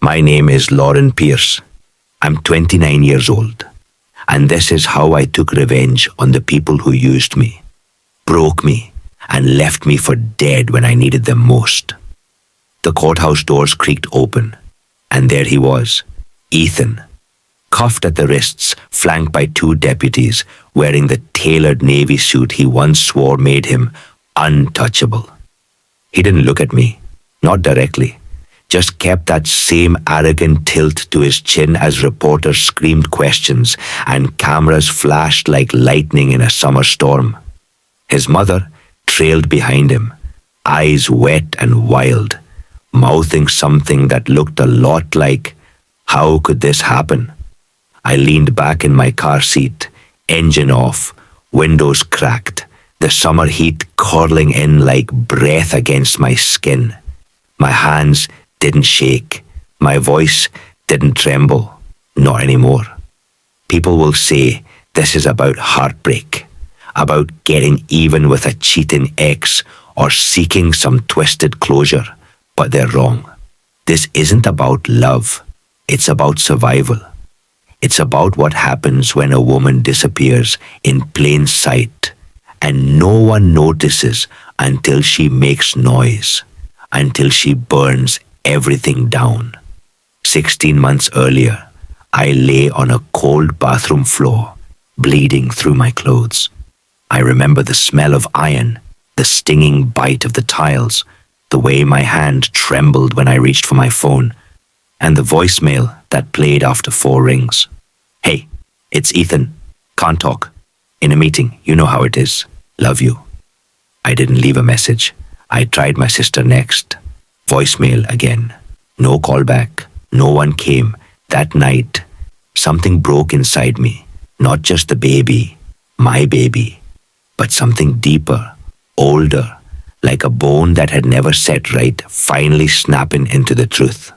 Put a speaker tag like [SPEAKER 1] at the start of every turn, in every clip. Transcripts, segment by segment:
[SPEAKER 1] My name is Lauren Pierce. I'm 29 years old. And this is how I took revenge on the people who used me, broke me, and left me for dead when I needed them most. The courthouse doors creaked open, and there he was, Ethan, cuffed at the wrists, flanked by two deputies, wearing the tailored navy suit he once swore made him untouchable. He didn't look at me, not directly, just kept that same arrogant tilt to his chin as reporters screamed questions and cameras flashed like lightning in a summer storm. His mother trailed behind him, eyes wet and wild, mouthing something that looked a lot like, "How could this happen?" I leaned back in my car seat, engine off, windows cracked, the summer heat curling in like breath against my skin. My hands didn't shake. My voice didn't tremble. Not anymore. People will say this is about heartbreak, about getting even with a cheating ex or seeking some twisted closure, but they're wrong. This isn't about love. It's about survival. It's about what happens when a woman disappears in plain sight and no one notices until she makes noise, until she burns everything down. 16 months earlier, I lay on a cold bathroom floor, bleeding through my clothes. I remember the smell of iron, the stinging bite of the tiles, the way my hand trembled when I reached for my phone, and the voicemail that played after 4 rings. "Hey, it's Ethan. Can't talk. In a meeting, you know how it is. Love you." I didn't leave a message. I tried my sister next. Voicemail again. No call back. No one came. That night, something broke inside me. Not just the baby, my baby, but something deeper, older, like a bone that had never set right, finally snapping into the truth.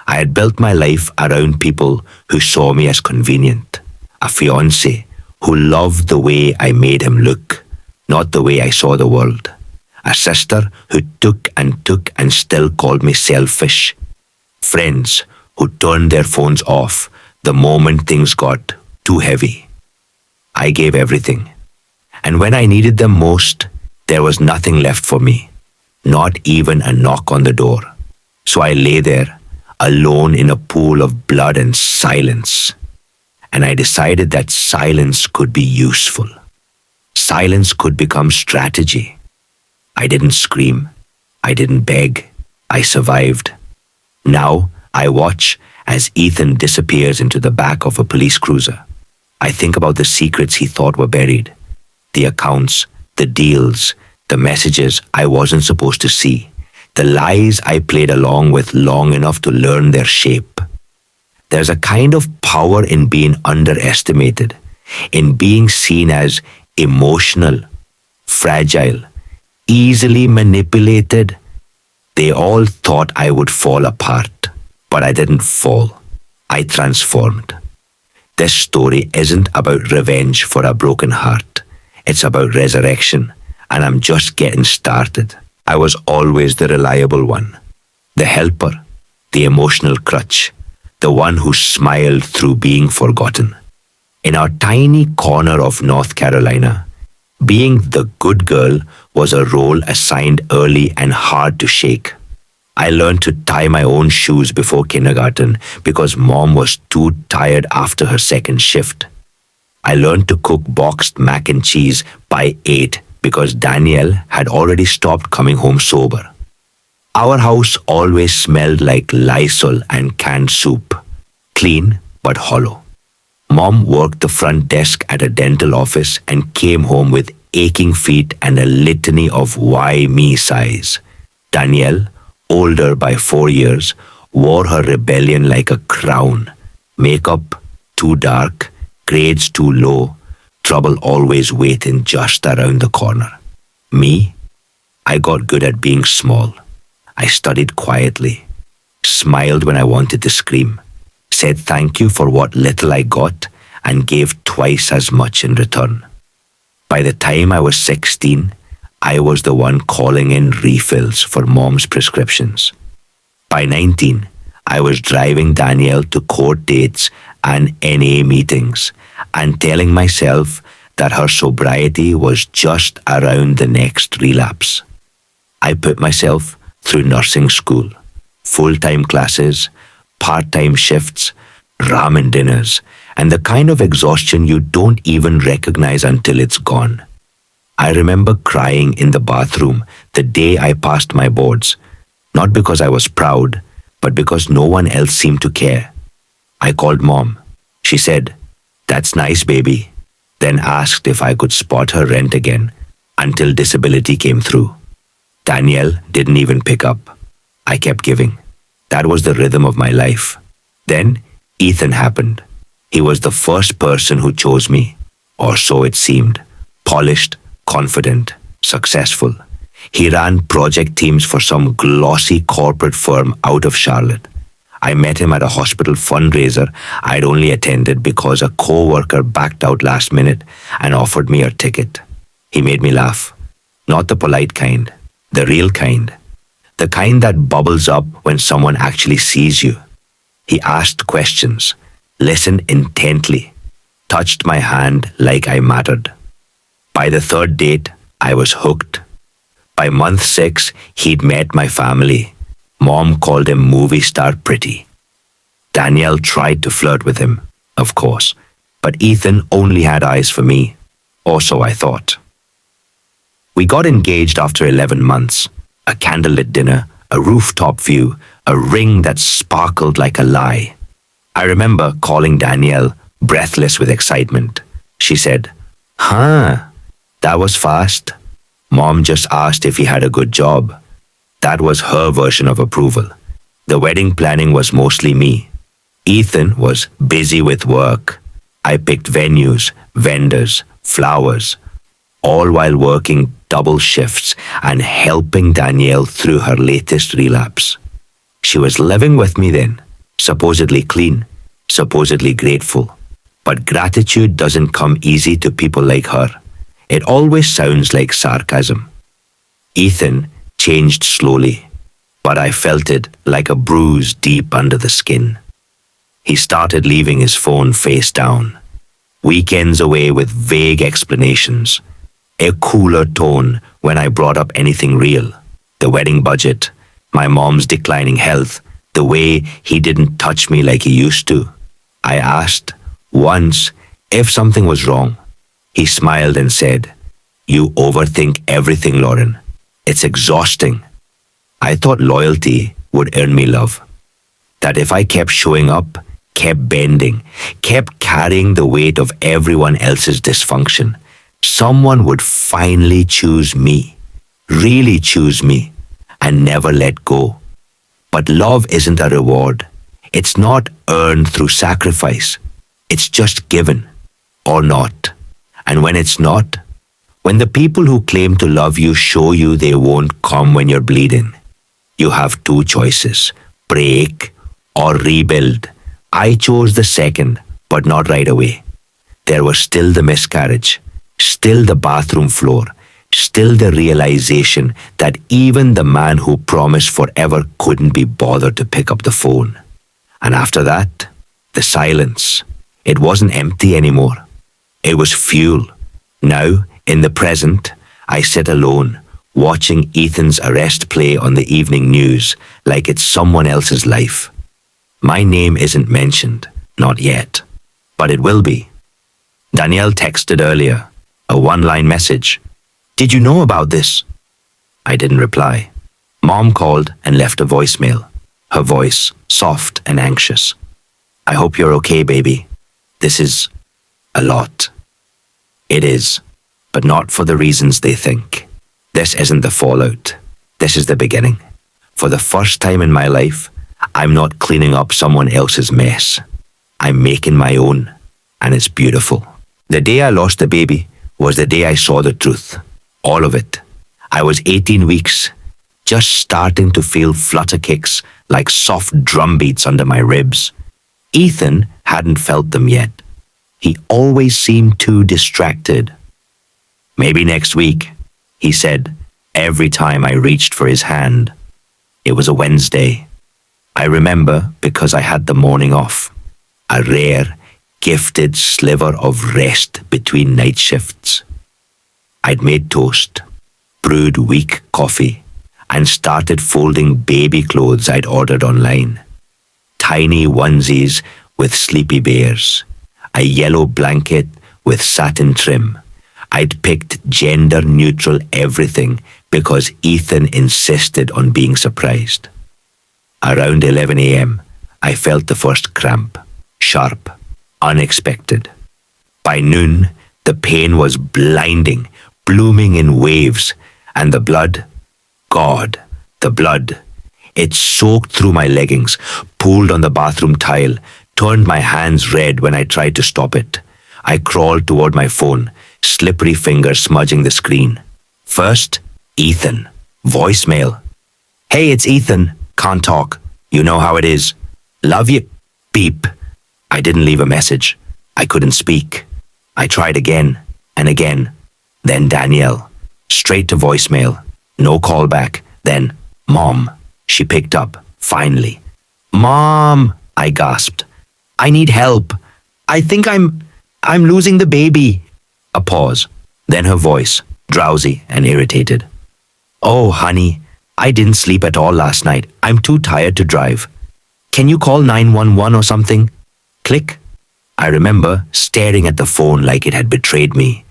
[SPEAKER 1] I had built my life around people who saw me as convenient. A fiancé who loved the way I made him look, not the way I saw the world. A sister who took and still called me selfish. Friends who turned their phones off the moment things got too heavy. I gave everything. And when I needed them most, there was nothing left for me. Not even a knock on the door. So I lay there, alone in a pool of blood and silence. And I decided that silence could be useful. Silence could become strategy. I didn't scream. I didn't beg. I survived. Now I watch as Ethan disappears into the back of a police cruiser. I think about the secrets he thought were buried. The accounts, the deals, the messages I wasn't supposed to see. The lies I played along with long enough to learn their shape. There's a kind of power in being underestimated, in being seen as emotional, fragile, easily manipulated. They all thought I would fall apart, but I didn't fall. I transformed. This story isn't about revenge for a broken heart. It's about resurrection, and I'm just getting started. I was always the reliable one, the helper, the emotional crutch, the one who smiled through being forgotten. In our tiny corner of North Carolina, being the good girl was a role assigned early and hard to shake. I learned to tie my own shoes before kindergarten because mom was too tired after her second shift. I learned to cook boxed mac and cheese by 8 because Danielle had already stopped coming home sober. Our house always smelled like Lysol and canned soup, clean but hollow. Mom worked the front desk at a dental office and came home with aching feet and a litany of why me sighs. Danielle, older by 4 years, wore her rebellion like a crown. Makeup too dark, grades too low, trouble always waiting just around the corner. Me? I got good at being small. I studied quietly, smiled when I wanted to scream, said thank you for what little I got, and gave twice as much in return. By the time I was 16, I was the one calling in refills for mom's prescriptions. By 19, I was driving Danielle to court dates and NA meetings and telling myself that her sobriety was just around the next relapse. I put myself through nursing school, full-time classes, part-time shifts, ramen dinners, and the kind of exhaustion you don't even recognize until it's gone. I remember crying in the bathroom the day I passed my boards, not because I was proud, but because no one else seemed to care. I called Mom. She said, "That's nice, baby," then asked if I could spot her rent again until disability came through. Danielle didn't even pick up. I kept giving. That was the rhythm of my life. Then Ethan happened. He was the first person who chose me, or so it seemed. Polished, confident, successful. He ran project teams for some glossy corporate firm out of Charlotte. I met him at a hospital fundraiser I'd only attended because a co-worker backed out last minute and offered me a ticket. He made me laugh. Not the polite kind, the real kind. The kind that bubbles up when someone actually sees you. He asked questions, listened intently, touched my hand like I mattered. By the third date, I was hooked. By month 6, he'd met my family. Mom called him movie star pretty. Danielle tried to flirt with him, of course, but Ethan only had eyes for me, or so I thought. We got engaged after 11 months. A candlelit dinner, a rooftop view, a ring that sparkled like a lie. I remember calling Danielle, breathless with excitement. She said, "Huh, that was fast." Mom just asked if he had a good job. That was her version of approval. The wedding planning was mostly me. Ethan was busy with work. I picked venues, vendors, flowers, all while working double shifts and helping Danielle through her latest relapse. She was living with me then, supposedly clean, supposedly grateful. But gratitude doesn't come easy to people like her. It always sounds like sarcasm. Ethan changed slowly, but I felt it like a bruise deep under the skin. He started leaving his phone face down. Weekends away with vague explanations. A cooler tone when I brought up anything real. The wedding budget, my mom's declining health, the way he didn't touch me like he used to. I asked once if something was wrong. He smiled and said, "You overthink everything, Lauren. It's exhausting." I thought loyalty would earn me love. That if I kept showing up, kept bending, kept carrying the weight of everyone else's dysfunction, someone would finally choose me, really choose me, and never let go. But love isn't a reward. It's not earned through sacrifice. It's just given, or not. And when it's not, when the people who claim to love you show you they won't come when you're bleeding, you have two choices: break or rebuild. I chose the second, but not right away. There was still the miscarriage, still the bathroom floor, still the realization that even the man who promised forever couldn't be bothered to pick up the phone. And after that, the silence. It wasn't empty anymore. It was fuel. Now, in the present, I sit alone, watching Ethan's arrest play on the evening news like it's someone else's life. My name isn't mentioned, not yet, but it will be. Danielle texted earlier, a one-line message. "Did you know about this?" I didn't reply. Mom called and left a voicemail, her voice soft and anxious. "I hope you're okay, baby. This is a lot." It is, but not for the reasons they think. This isn't the fallout. This is the beginning. For the first time in my life, I'm not cleaning up someone else's mess. I'm making my own, and it's beautiful. The day I lost the baby was the day I saw the truth. All of it. I was 18 weeks, just starting to feel flutter kicks like soft drum beats under my ribs. Ethan hadn't felt them yet. He always seemed too distracted. "Maybe next week," he said every time I reached for his hand. It was a Wednesday. I remember because I had the morning off, a rare, gifted sliver of rest between night shifts. I'd made toast, brewed weak coffee, and started folding baby clothes I'd ordered online. Tiny onesies with sleepy bears, a yellow blanket with satin trim. I'd picked gender-neutral everything because Ethan insisted on being surprised. Around 11 a.m., I felt the first cramp, sharp, unexpected. By noon, the pain was blinding, blooming in waves, and the blood, God, the blood. It soaked through my leggings, pooled on the bathroom tile, turned my hands red when I tried to stop it. I crawled toward my phone, slippery fingers smudging the screen. First, Ethan. Voicemail. Hey, it's Ethan. Can't talk. You know how it is. Love you. Beep. I didn't leave a message. I couldn't speak. I tried again and again. Then Danielle. Straight to voicemail. No call back. Then, Mom. She picked up, finally. Mom, I gasped. I need help. I think I'm losing the baby. A pause. Then her voice, drowsy and irritated. Oh, honey, I didn't sleep at all last night. I'm too tired to drive. Can you call 911 or something? Click. I remember staring at the phone like it had betrayed me,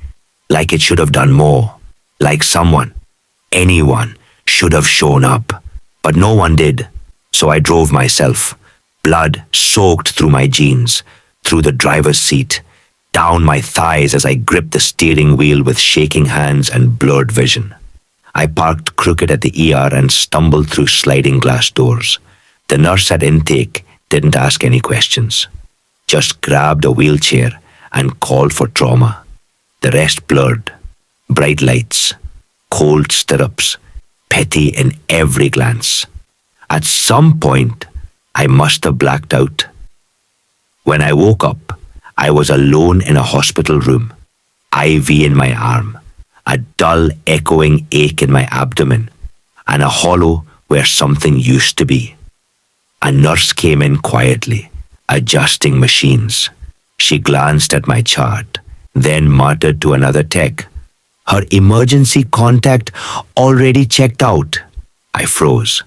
[SPEAKER 1] like it should have done more, like someone, anyone, should have shown up. But no one did, so I drove myself, blood soaked through my jeans, through the driver's seat, down my thighs as I gripped the steering wheel with shaking hands and blurred vision. I parked crooked at the ER and stumbled through sliding glass doors. The nurse at intake didn't ask any questions, just grabbed a wheelchair and called for trauma. The rest blurred. Bright lights, cold stirrups, petty in every glance. At some point, I must have blacked out. When I woke up, I was alone in a hospital room, IV in my arm, a dull, echoing ache in my abdomen, and a hollow where something used to be. A nurse came in quietly, adjusting machines. She glanced at my chart, then muttered to another tech, "Her emergency contact already checked out." I froze.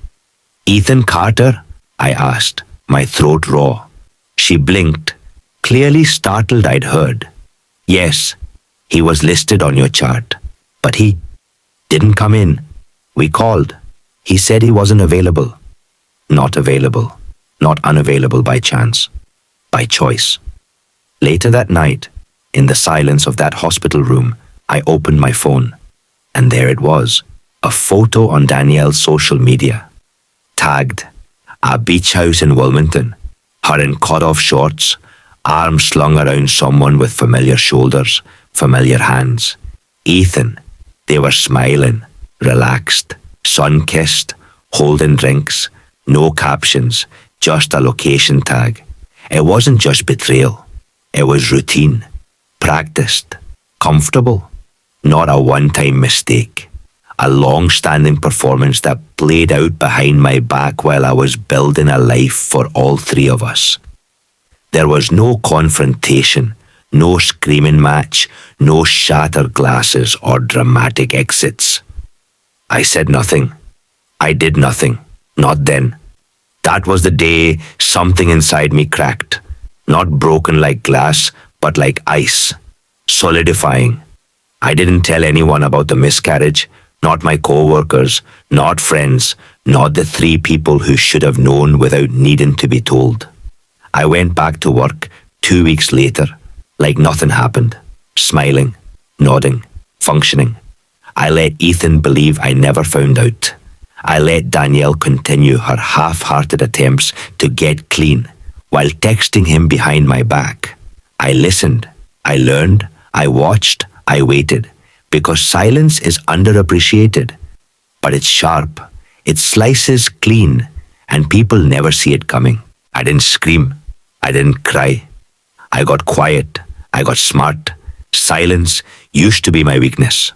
[SPEAKER 1] "Ethan Carter?" I asked, my throat raw. She blinked, clearly startled I'd heard. "Yes, he was listed on your chart, but he didn't come in. We called. He said he wasn't available." Not available, not unavailable by chance, by choice. Later that night, in the silence of that hospital room, I opened my phone, and there it was, a photo on Danielle's social media. Tagged, a beach house in Wilmington, her in cut-off shorts, arms slung around someone with familiar shoulders, familiar hands. Ethan. They were smiling, relaxed, sun-kissed, holding drinks, no captions, just a location tag. It wasn't just betrayal. It was routine, practiced, comfortable. Not a one-time mistake. A long-standing performance that played out behind my back while I was building a life for all three of us. There was no confrontation, no screaming match, no shattered glasses or dramatic exits. I said nothing. I did nothing. Not then. That was the day something inside me cracked. Not broken like glass, but like ice. Solidifying. I didn't tell anyone about the miscarriage, not my co-workers, not friends, not the three people who should have known without needing to be told. I went back to work 2 weeks later, like nothing happened, smiling, nodding, functioning. I let Ethan believe I never found out. I let Danielle continue her half-hearted attempts to get clean while texting him behind my back. I listened, I learned, I watched, I waited, because silence is underappreciated. But it's sharp, it slices clean, and people never see it coming. I didn't scream, I didn't cry. I got quiet, I got smart. Silence used to be my weakness.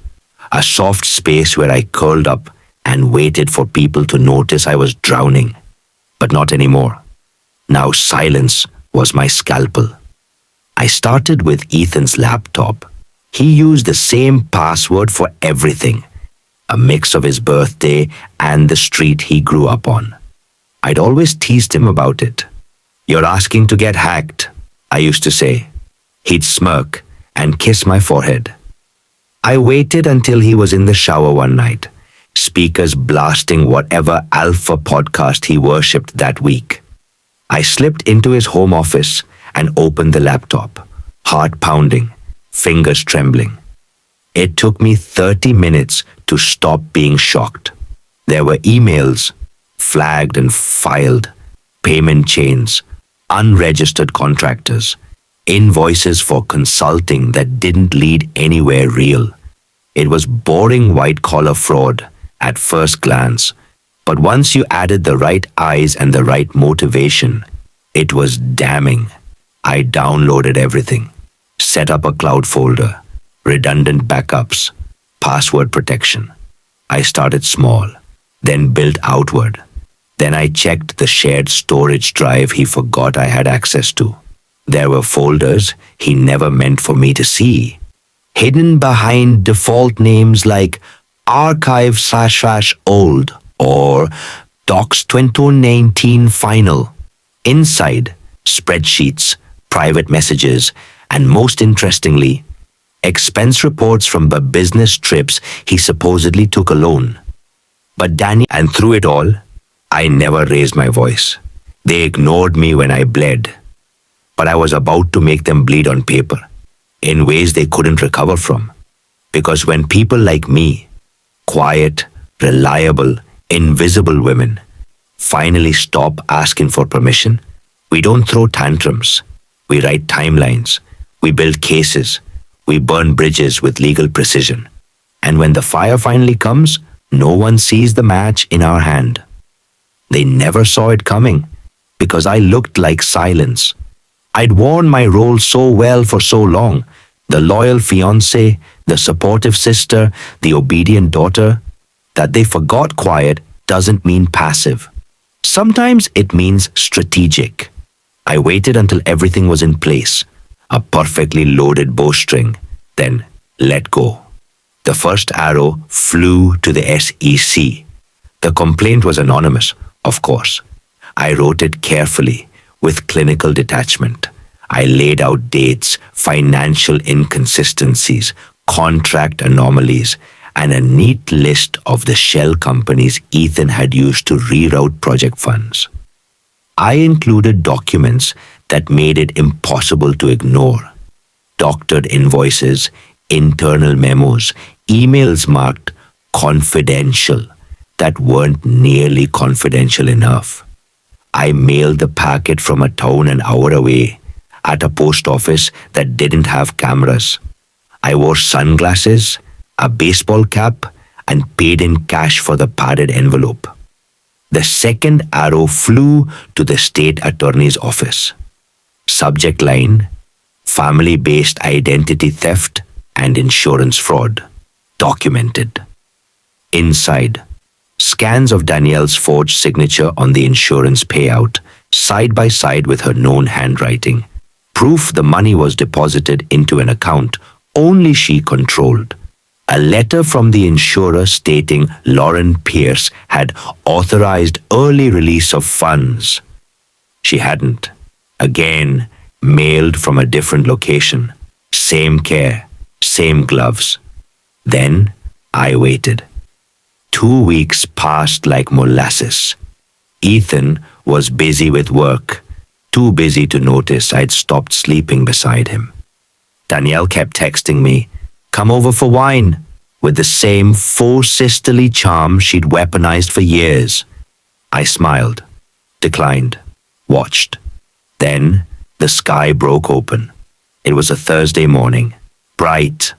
[SPEAKER 1] A soft space where I curled up and waited for people to notice I was drowning. But not anymore. Now silence was my scalpel. I started with Ethan's laptop. He used the same password for everything, a mix of his birthday and the street he grew up on. I'd always teased him about it. "You're asking to get hacked," I used to say. He'd smirk and kiss my forehead. I waited until he was in the shower one night, speakers blasting whatever alpha podcast he worshipped that week. I slipped into his home office and opened the laptop, heart pounding, fingers trembling. It took me 30 minutes to stop being shocked. There were emails, flagged and filed, payment chains, unregistered contractors, invoices for consulting that didn't lead anywhere real. It was boring white-collar fraud at first glance, but once you added the right eyes and the right motivation, it was damning. I downloaded everything, set up a cloud folder, redundant backups, password protection. I started small, then built outward. Then I checked the shared storage drive he forgot I had access to. There were folders he never meant for me to see, hidden behind default names like archive/old or docs 2019 final. Inside, spreadsheets, private messages, and most interestingly, expense reports from the business trips he supposedly took alone. But and through it all, I never raised my voice. They ignored me when I bled. But I was about to make them bleed on paper, in ways they couldn't recover from. Because when people like me, quiet, reliable, invisible women, finally stop asking for permission, we don't throw tantrums. We write timelines. We build cases. We burn bridges with legal precision. And when the fire finally comes, no one sees the match in our hand. They never saw it coming because I looked like silence. I'd worn my role so well for so long. The loyal fiancé, the supportive sister, the obedient daughter, that they forgot quiet doesn't mean passive. Sometimes it means strategic. I waited until everything was in place, a perfectly loaded bowstring, then let go. The first arrow flew to the SEC. The complaint was anonymous, of course. I wrote it carefully, with clinical detachment. I laid out dates, financial inconsistencies, contract anomalies, and a neat list of the shell companies Ethan had used to reroute project funds. I included documents that made it impossible to ignore. Doctored invoices, internal memos, emails marked confidential that weren't nearly confidential enough. I mailed the packet from a town an hour away at a post office that didn't have cameras. I wore sunglasses, a baseball cap, and paid in cash for the padded envelope. The second arrow flew to the state attorney's office. Subject line: family-based identity theft and insurance fraud. Documented. Inside, scans of Danielle's forged signature on the insurance payout, side by side with her known handwriting. Proof the money was deposited into an account only she controlled. A letter from the insurer stating Lauren Pierce had authorized early release of funds. She hadn't. Again, mailed from a different location. Same care, same gloves. Then I waited. 2 weeks passed like molasses. Ethan was busy with work, too busy to notice I'd stopped sleeping beside him. Danielle kept texting me, "Come over for wine," with the same faux sisterly charm she'd weaponized for years. I smiled, declined, watched. Then the sky broke open. It was a Thursday morning, bright,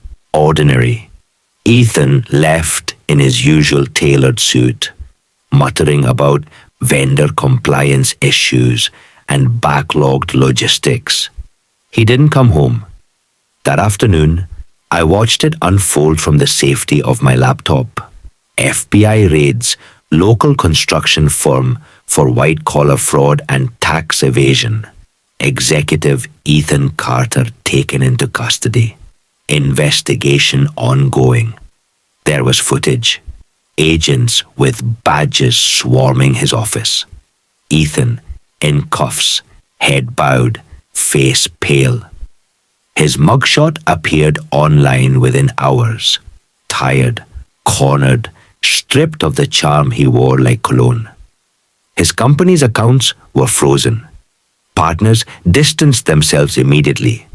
[SPEAKER 1] ordinary. Ethan left in his usual tailored suit, muttering about vendor compliance issues and backlogged logistics. He didn't come home. That afternoon, I watched it unfold from the safety of my laptop. FBI raids, local construction firm for white-collar fraud and tax evasion. Executive Ethan Carter taken into custody. Investigation ongoing. There was footage. Agents with badges swarming his office. Ethan in cuffs, head bowed, face pale. His mugshot appeared online within hours. Tired, cornered, stripped of the charm he wore like cologne. His company's accounts were frozen. Partners distanced themselves immediately.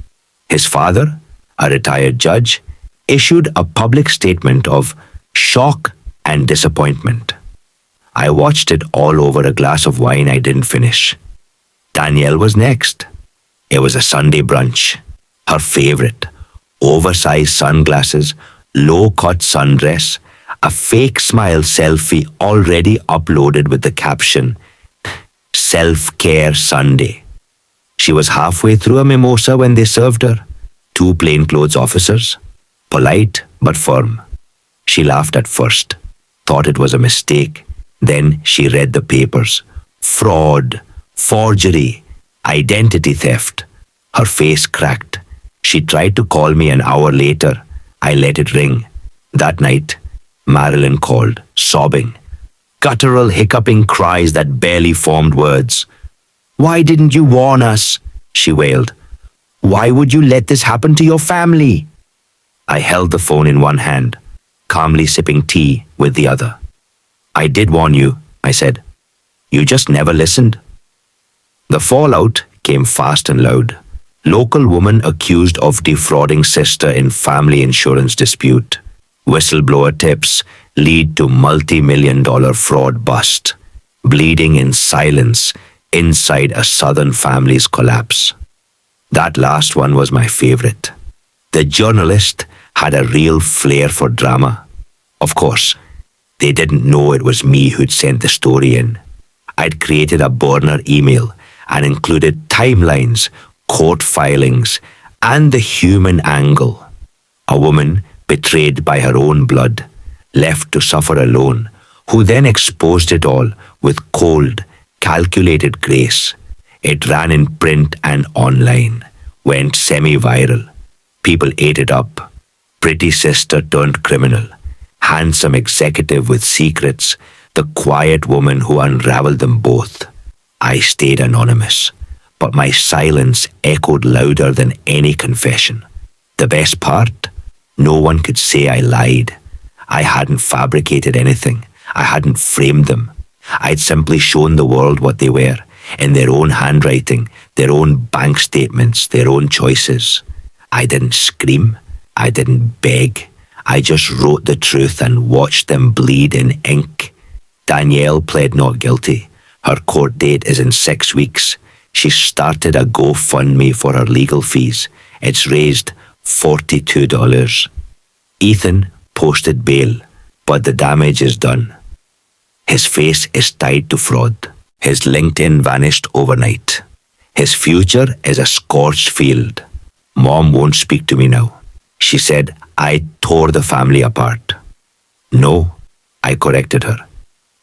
[SPEAKER 1] His father, a retired judge, issued a public statement of shock and disappointment. I watched it all over a glass of wine I didn't finish. Danielle was next. It was a Sunday brunch. Her favorite. Oversized sunglasses, low-cut sundress, a fake smile selfie already uploaded with the caption, Self-Care Sunday. She was halfway through a mimosa when they served her. 2 plainclothes officers. Polite but firm. She laughed at first, thought it was a mistake. Then she read the papers. Fraud, forgery, identity theft. Her face cracked. She tried to call me an hour later. I let it ring. That night, Marilyn called, sobbing. Guttural, hiccuping cries that barely formed words. Why didn't you warn us? She wailed. Why would you let this happen to your family? I held the phone in one hand, calmly sipping tea with the other. I did warn you, I said. You just never listened. The fallout came fast and loud. Local woman accused of defrauding sister in family insurance dispute. Whistleblower tips lead to multi-million-dollar fraud bust. Bleeding in silence inside a southern family's collapse. That last one was my favorite. The journalist had a real flair for drama. Of course, they didn't know it was me who'd sent the story in. I'd created a burner email and included timelines, court filings, and the human angle. A woman betrayed by her own blood, left to suffer alone, who then exposed it all with cold, calculated grace. It ran in print and online, went semi-viral. People ate it up. Pretty sister turned criminal, handsome executive with secrets, the quiet woman who unraveled them both. I stayed anonymous, but my silence echoed louder than any confession. The best part? No one could say I lied. I hadn't fabricated anything. I hadn't framed them. I'd simply shown the world what they were, in their own handwriting, their own bank statements, their own choices. I didn't scream. I didn't beg. I just wrote the truth and watched them bleed in ink. Danielle pled not guilty. Her court date is in 6 weeks. She started a GoFundMe for her legal fees. It's raised $42. Ethan posted bail, but the damage is done. His face is tied to fraud. His LinkedIn vanished overnight. His future is a scorched field. Mom won't speak to me now. She said I tore the family apart. No, I corrected her.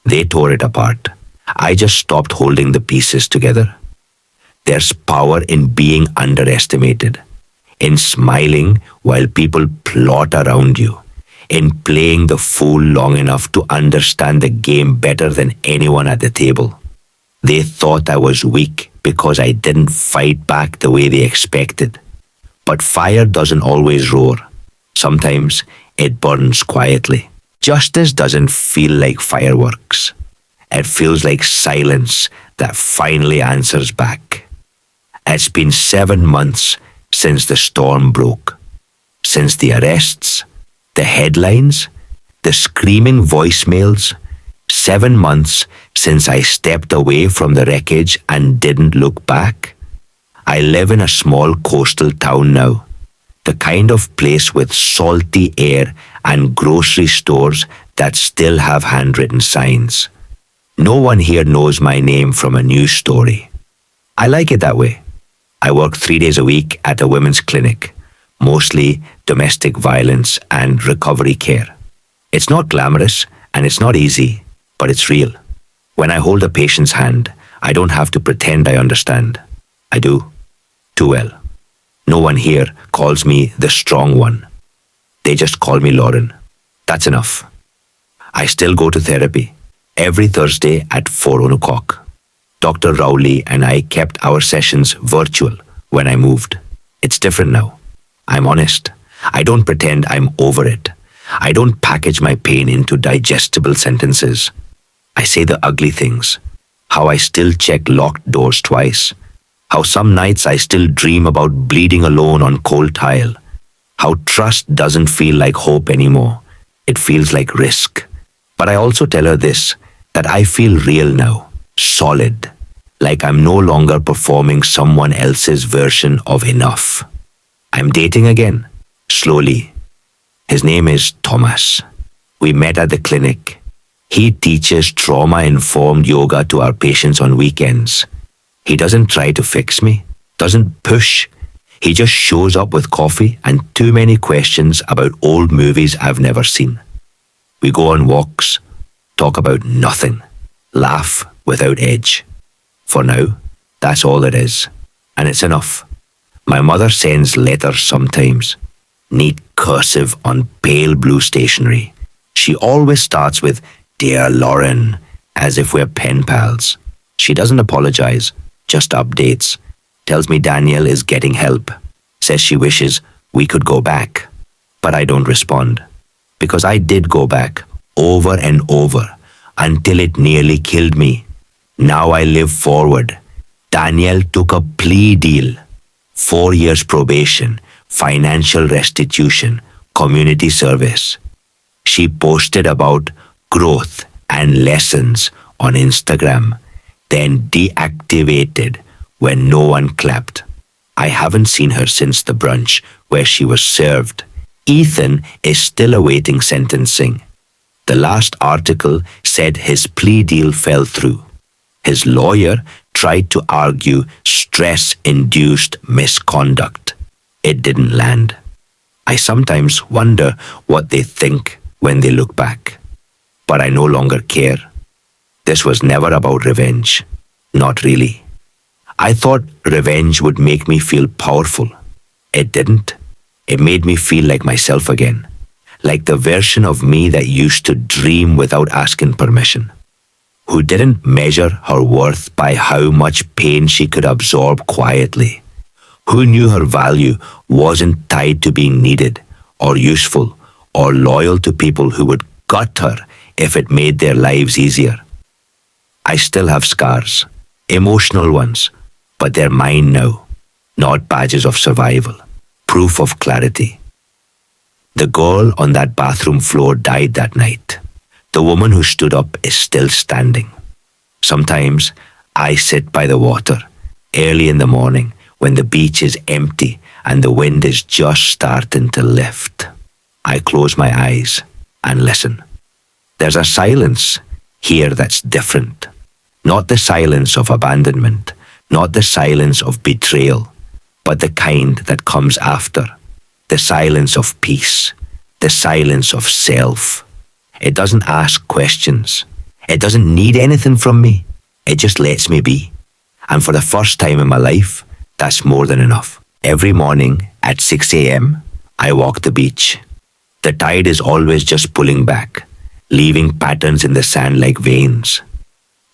[SPEAKER 1] They tore it apart. I just stopped holding the pieces together. There's power in being underestimated, in smiling while people plot around you, in playing the fool long enough to understand the game better than anyone at the table. They thought I was weak because I didn't fight back the way they expected. But fire doesn't always roar. Sometimes it burns quietly. Justice doesn't feel like fireworks. It feels like silence that finally answers back. It's been 7 months since the storm broke. Since the arrests, the headlines, the screaming voicemails. 7 months since I stepped away from the wreckage and didn't look back. I live in a small coastal town now, the kind of place with salty air and grocery stores that still have handwritten signs. No one here knows my name from a news story. I like it that way. I work 3 days a week at a women's clinic, mostly domestic violence and recovery care. It's not glamorous and it's not easy, but it's real. When I hold a patient's hand, I don't have to pretend I understand. I do. Too well. No one here calls me the strong one. They just call me Lauren. That's enough. I still go to therapy every Thursday at 4 o'clock. Dr. Rowley and I kept our sessions virtual when I moved. It's different now. I'm honest. I don't pretend I'm over it. I don't package my pain into digestible sentences. I say the ugly things. How I still check locked doors twice. How some nights I still dream about bleeding alone on cold tile. How trust doesn't feel like hope anymore. It feels like risk. But I also tell her this, that I feel real now, solid, like I'm no longer performing someone else's version of enough. I'm dating again, slowly. His name is Thomas. We met at the clinic. He teaches trauma-informed yoga to our patients on weekends. He doesn't try to fix me, doesn't push. He just shows up with coffee and too many questions about old movies I've never seen. We go on walks, talk about nothing, laugh without edge. For now, that's all it is, and it's enough. My mother sends letters sometimes, neat cursive on pale blue stationery. She always starts with, "Dear Lauren," as if we're pen pals. She doesn't apologize, just updates. Tells me Daniel is getting help. Says she wishes we could go back. But I don't respond. Because I did go back, over and over, until it nearly killed me. Now I live forward. Daniel took a plea deal. 4 years probation, financial restitution, community service. She posted about growth and lessons on Instagram, then deactivated when no one clapped. I haven't seen her since the brunch where she was served. Ethan is still awaiting sentencing. The last article said his plea deal fell through. His lawyer tried to argue stress-induced misconduct. It didn't land. I sometimes wonder what they think when they look back. But I no longer care. This was never about revenge. Not really. I thought revenge would make me feel powerful. It didn't. It made me feel like myself again. Like the version of me that used to dream without asking permission. Who didn't measure her worth by how much pain she could absorb quietly. Who knew her value wasn't tied to being needed or useful or loyal to people who would gut her if it made their lives easier. I still have scars, emotional ones, but they're mine now, not badges of survival, proof of clarity. The girl on that bathroom floor died that night. The woman who stood up is still standing. Sometimes I sit by the water, early in the morning, when the beach is empty and the wind is just starting to lift. I close my eyes and listen. There's a silence here that's different. Not the silence of abandonment, not the silence of betrayal, but the kind that comes after. The silence of peace, the silence of self. It doesn't ask questions. It doesn't need anything from me. It just lets me be. And for the first time in my life, that's more than enough. Every morning at 6 a.m., I walk the beach. The tide is always just pulling back, leaving patterns in the sand like veins.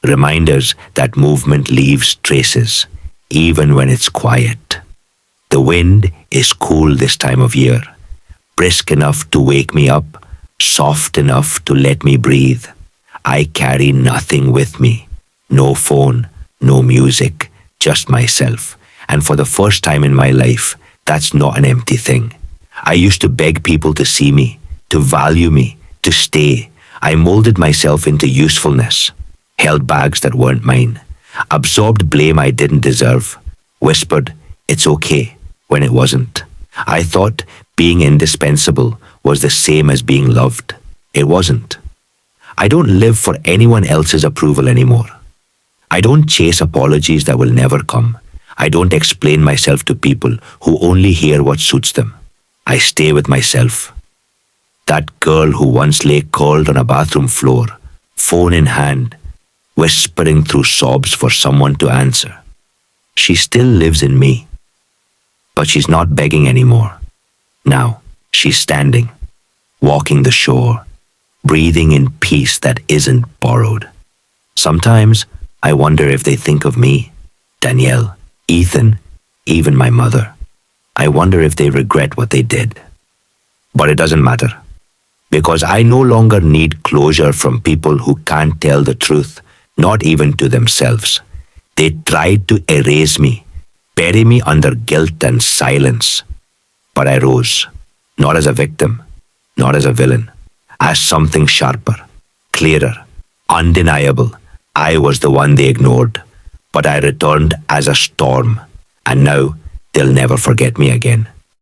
[SPEAKER 1] Reminders that movement leaves traces, even when it's quiet. The wind is cool this time of year, brisk enough to wake me up, soft enough to let me breathe. I carry nothing with me. No phone, no music, just myself. And for the first time in my life, that's not an empty thing. I used to beg people to see me, to value me, to stay. I molded myself into usefulness, held bags that weren't mine, absorbed blame I didn't deserve, whispered, "It's okay," when it wasn't. I thought being indispensable was the same as being loved. It wasn't. I don't live for anyone else's approval anymore. I don't chase apologies that will never come. I don't explain myself to people who only hear what suits them. I stay with myself. That girl who once lay curled on a bathroom floor, phone in hand, whispering through sobs for someone to answer. She still lives in me, but she's not begging anymore. Now, she's standing, walking the shore, breathing in peace that isn't borrowed. Sometimes I wonder if they think of me, Danielle, Ethan, even my mother. I wonder if they regret what they did. But it doesn't matter, because I no longer need closure from people who can't tell the truth, not even to themselves. They tried to erase me, bury me under guilt and silence. But I rose, not as a victim, not as a villain, as something sharper, clearer, undeniable. I was the one they ignored, but I returned as a storm, and now they'll never forget me again.